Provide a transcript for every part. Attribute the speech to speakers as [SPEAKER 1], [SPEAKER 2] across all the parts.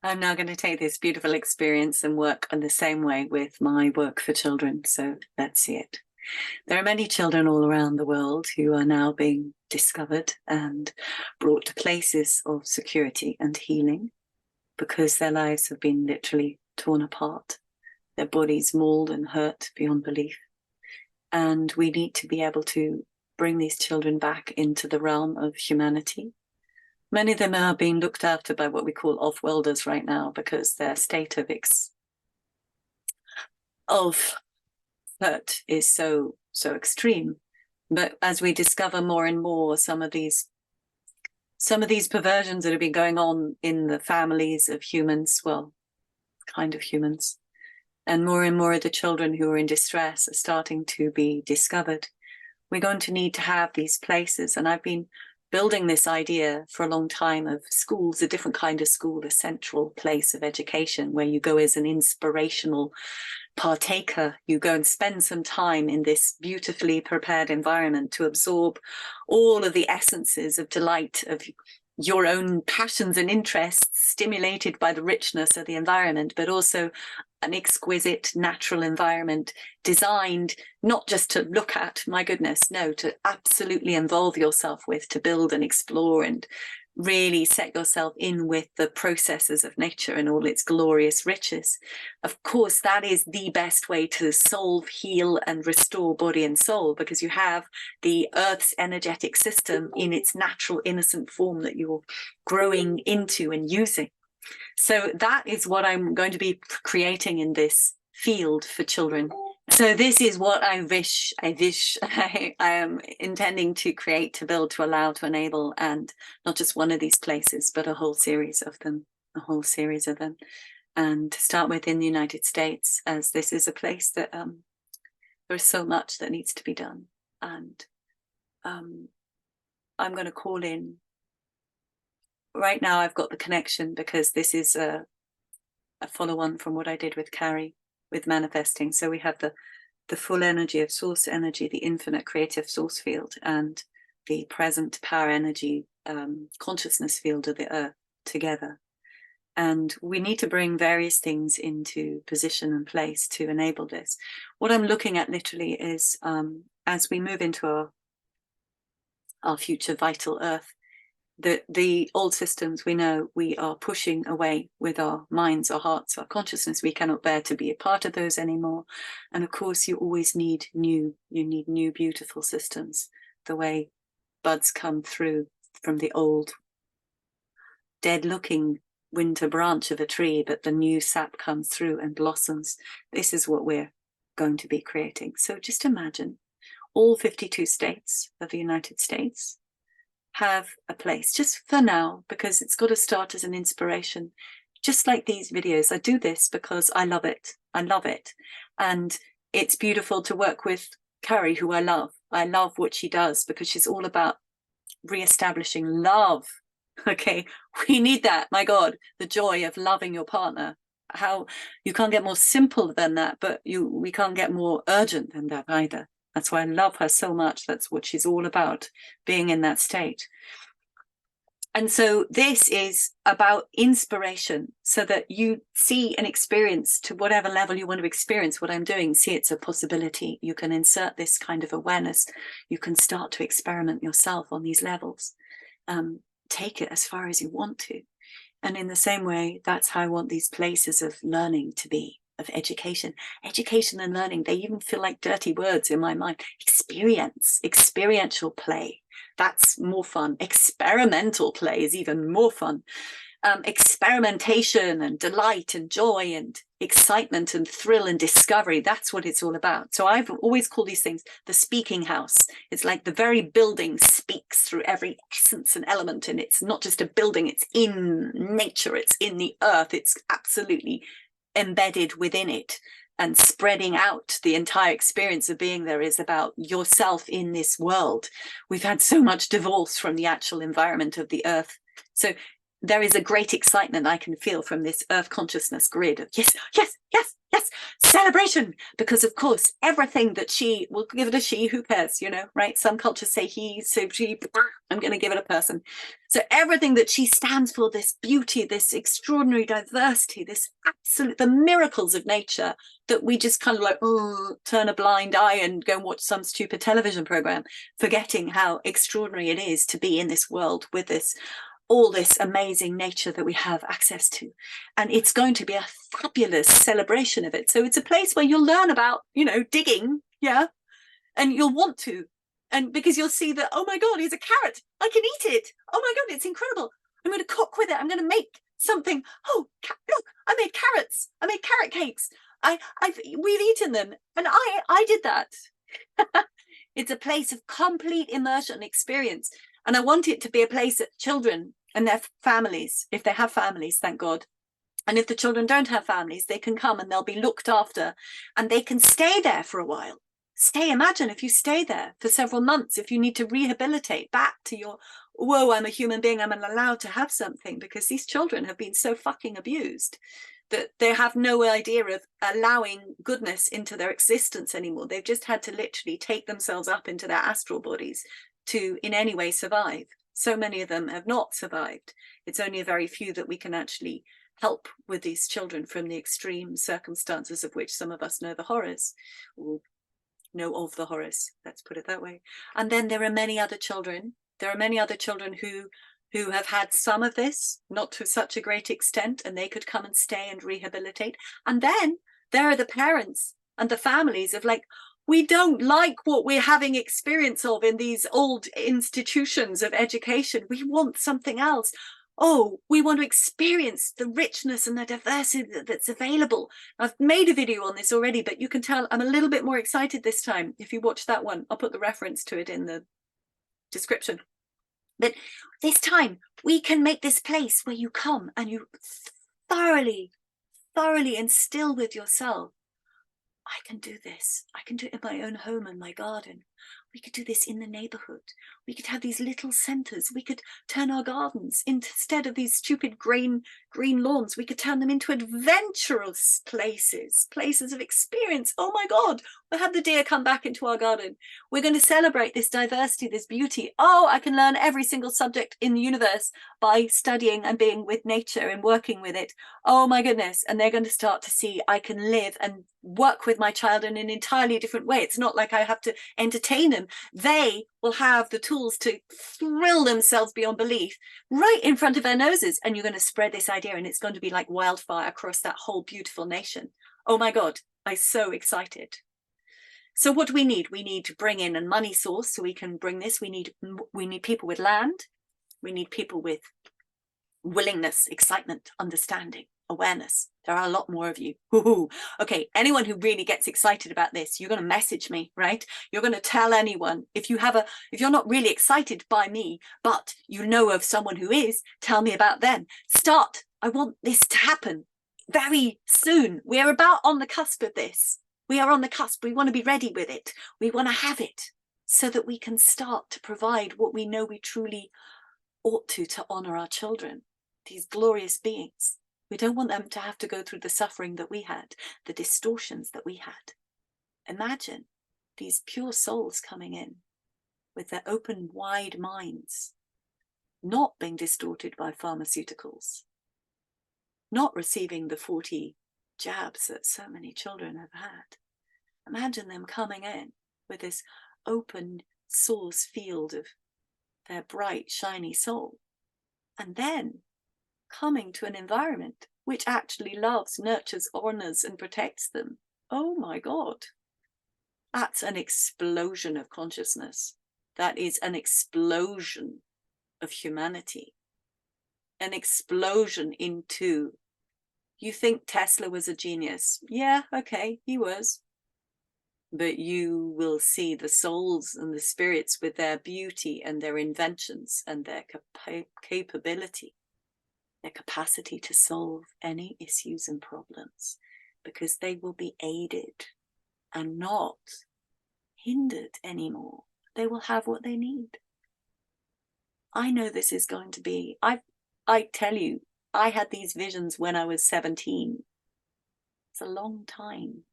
[SPEAKER 1] I'm now going to take this beautiful experience and work in the same way with my work for children. So let's see it. There are many children all around the world who are now being discovered and brought to places of security and healing because their lives have been literally torn apart, their bodies mauled and hurt beyond belief. And we need to be able to bring these children back into the realm of humanity. Many of them are being looked after by what we call off-worlders right now because their state of hurt is so extreme. But as we discover more and more, some of these perversions that have been going on in the families of humans, well, kind of humans, and more of the children who are in distress are starting to be discovered. We're going to need to have these places, and I've been building this idea for a long time of schools, a different kind of school, a central place of education where you go as an inspirational partaker. You go and spend some time in this beautifully prepared environment to absorb all of the essences of delight of your own passions and interests stimulated by the richness of the environment, but also an exquisite natural environment designed not just to look at, my goodness, no, to absolutely involve yourself with, to build and explore and really set yourself in with the processes of nature and all its glorious riches. Of course, that is the best way to solve, heal, and restore body and soul, because you have the Earth's energetic system in its natural, innocent form that you're growing into and using. So that is what I'm going to be creating in this field for children. So this is what I am intending to create, to build, to allow, to enable, and not just one of these places, but a whole series of them, and to start with in the United States, as this is a place that there's so much that needs to be done. And I'm going to call in. Right now I've got the connection because this is a follow-on from what I did with Carrie, with manifesting. So we have the full energy of source energy, the infinite creative source field, and the present power energy consciousness field of the earth together. And we need to bring various things into position and place to enable this. What I'm looking at literally is as we move into our future vital earth, the old systems, we know we are pushing away with our minds, our hearts, our consciousness. We cannot bear to be a part of those anymore. And of course, you always need new beautiful systems, the way buds come through from the old dead looking winter branch of a tree, but the new sap comes through and blossoms. This is what we're going to be creating. So just imagine all 52 states of the United States have a place, just for now, because it's got to start as an inspiration. Just like these videos, I do this because I love it. I love it. And it's beautiful to work with Carrie, who I love. I love what she does because she's all about reestablishing love. Okay, we need that. My God, the joy of loving your partner. How you can't get more simple than that, but we can't get more urgent than that either. That's why I love her so much. That's what she's all about, being in that state. And so this is about inspiration, so that you see and experience, to whatever level you want to experience what I'm doing, see it's a possibility. You can insert this kind of awareness. You can start to experiment yourself on these levels. Take it as far as you want to. And in the same way, that's how I want these places of learning to be, of education and learning. They even feel like dirty words in my mind. Experiential play, that's more fun. Experimental play is even more fun. Experimentation and delight and joy and excitement and thrill and discovery, that's what it's all about. So I've always called these things the speaking house. It's like the very building speaks through every essence and element, and it's not just a building, it's in nature, it's in the earth, it's absolutely embedded within it, and spreading out. The entire experience of being there is about yourself in this world. We've had so much divorce from the actual environment of the earth. So there is a great excitement I can feel from this earth consciousness grid of yes, yes, yes, yes, celebration. Because of course, everything that she, will give it a she, who cares, you know, right? Some cultures say he, so she, I'm going to give it a person. So everything that she stands for, this beauty, this extraordinary diversity, this absolute, the miracles of nature that we just kind of like, oh, turn a blind eye and go and watch some stupid television program, forgetting how extraordinary it is to be in this world with this, all this amazing nature that we have access to. And it's going to be a fabulous celebration of it. So it's a place where you'll learn about, you know, digging, yeah, and you'll want to. And because you'll see that, oh my God, here's a carrot. I can eat it. Oh my God, it's incredible. I'm going to cook with it. I'm going to make something. Oh, look, I made carrots. I made carrot cakes. We've eaten them. And I did that. It's a place of complete immersion experience. And I want it to be a place that children and their families, if they have families, thank God. And if the children don't have families, they can come and they'll be looked after and they can stay there for a while. Imagine if you stay there for several months, if you need to rehabilitate back to your, whoa, I'm a human being, I'm allowed to have something, because these children have been so fucking abused that they have no idea of allowing goodness into their existence anymore. They've just had to literally take themselves up into their astral bodies to in any way survive. So many of them have not survived. It's only a very few that we can actually help with these children from the extreme circumstances of which some of us know the horrors, or know of the horrors, let's put it that way. And then there are many other children. There are many other children who have had some of this, not to such a great extent, and they could come and stay and rehabilitate. And then there are the parents and the families of like, we don't like what we're having experience of in these old institutions of education. We want something else. Oh, we want to experience the richness and the diversity that's available. I've made a video on this already, but you can tell I'm a little bit more excited this time. If you watch that one, I'll put the reference to it in the description. But this time we can make this place where you come and you thoroughly instill with yourself, I can do this. I can do it in my own home and my garden. We could do this in the neighborhood. We could have these little centers. We could turn our gardens, instead of these stupid green lawns, we could turn them into adventurous places of experience. Oh my God, we'll have the deer come back into our garden. We're going to celebrate this diversity, this beauty. Oh, I can learn every single subject in the universe by studying and being with nature and working with it. Oh my goodness. And they're going to start to see I can live and work with my child in an entirely different way. It's not like I have to entertain them. They will have the tools to thrill themselves beyond belief right in front of their noses. And you're going to spread this idea and it's going to be like wildfire across that whole beautiful nation. Oh my God, I'm so excited. So what do we need? We need to bring in a money source so we can bring this. We need people with land. We need people with willingness, excitement, understanding, awareness. There are a lot more of you. Ooh. Okay, anyone who really gets excited about this, you're going to message me, right? You're going to tell anyone. If you're not really excited by me, but you know of someone who is, tell me about them. I want this to happen very soon. We're about on the cusp of this. We are on the cusp. We want to be ready with it. We want to have it so that we can start to provide what we know we truly ought to honor our children, these glorious beings. We don't want them to have to go through the suffering that we had, the distortions that we had. Imagine these pure souls coming in with their open, wide minds, not being distorted by pharmaceuticals, not receiving the 40 jabs that so many children have had. Imagine them coming in with this open source field of their bright, shiny soul, and then coming to an environment which actually loves, nurtures, honors, and protects them. Oh my God. That's an explosion of consciousness. That is an explosion of humanity. An explosion into, you think Tesla was a genius? Yeah, okay, he was. But you will see the souls and the spirits with their beauty and their inventions and their capability, their capacity to solve any issues and problems, because they will be aided and not hindered anymore. They will have what they need. I know this is going to be, I tell you, I had these visions when I was 17. It's a long time.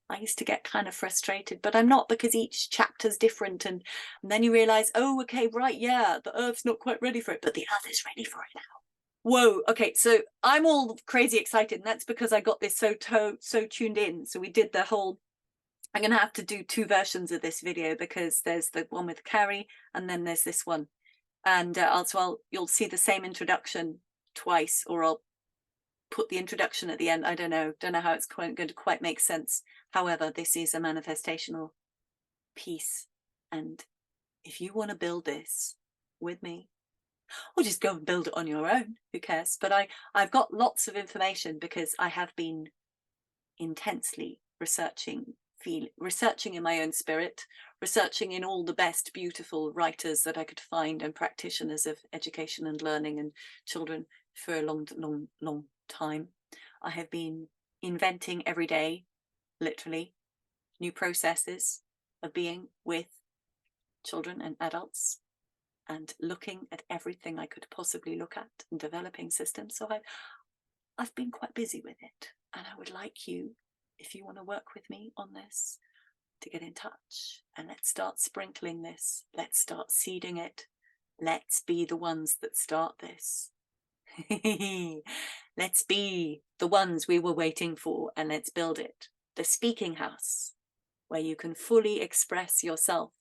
[SPEAKER 1] I used to get kind of frustrated, but I'm not, because each chapter's different. And then you realize, oh, okay, right, yeah, the Earth's not quite ready for it, but the Earth is ready for it now. Whoa, okay, so I'm all crazy excited, and that's because I got this so tuned in. So we did the whole, I'm going to have to do 2 versions of this video, because there's the one with Carrie and then there's this one. And you'll see the same introduction twice, or I'll put the introduction at the end. I don't know how it's going to quite make sense. However, this is a manifestational piece, and if you want to build this with me, or just go and build it on your own, who cares? But I've got lots of information, because I have been intensely researching in my own spirit, researching in all the best beautiful writers that I could find, and practitioners of education and learning and children for a long time. I have been inventing every day, literally, new processes of being with children and adults, and looking at everything I could possibly look at, and developing systems. So I've been quite busy with it, and I would like you, if you want to work with me on this, to get in touch, and let's start sprinkling this. Let's start seeding it. Let's be the ones that start this. Let's be the ones we were waiting for, and let's build it. The speaking house, where you can fully express yourself,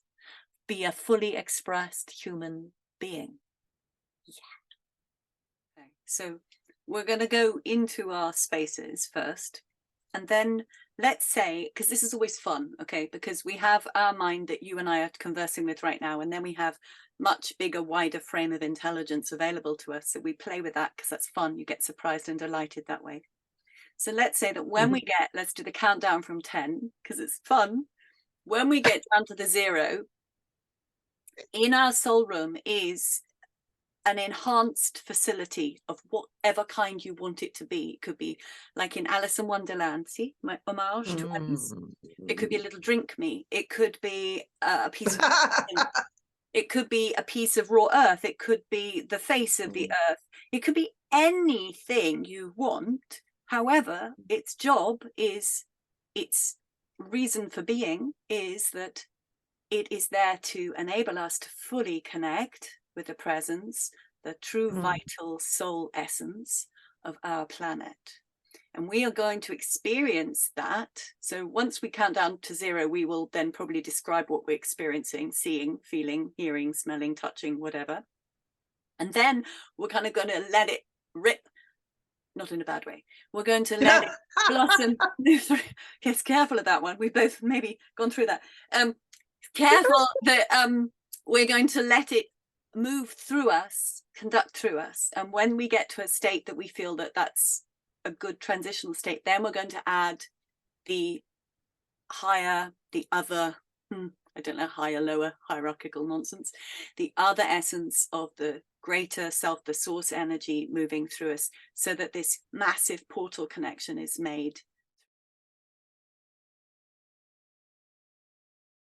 [SPEAKER 1] be a fully expressed human being. Yeah. Okay. So we're going to go into our spaces first, and then let's say, because this is always fun, okay, because we have our mind that you and I are conversing with right now, and then we have much bigger, wider frame of intelligence available to us. So we play with that because that's fun. You get surprised and delighted that way. So let's say that when we get, let's do the countdown from 10, because it's fun. When we get down to the 0, in our soul room is an enhanced facility of whatever kind you want it to be. It could be like in Alice in Wonderland, see, my homage to Alice. It could be a little drink me. It could be a piece of it could be a piece of raw earth. It could be the face of the earth. It could be anything you want. However, its job is, its reason for being is that it is there to enable us to fully connect with the presence, the true vital soul essence of our planet. And we are going to experience that. So once we count down to 0, we will then probably describe what we're experiencing, seeing, feeling, hearing, smelling, touching, whatever. And then we're kind of going to let it rip, not in a bad way. We're going to let it blossom. Yes, careful of that one. We've both maybe gone through that. Careful that we're going to let it move through us, conduct through us. And when we get to a state that we feel that that's a good transitional state, then we're going to add the higher, the other, I don't know, higher, lower, hierarchical nonsense, the other essence of the greater self, the source energy moving through us, so that this massive portal connection is made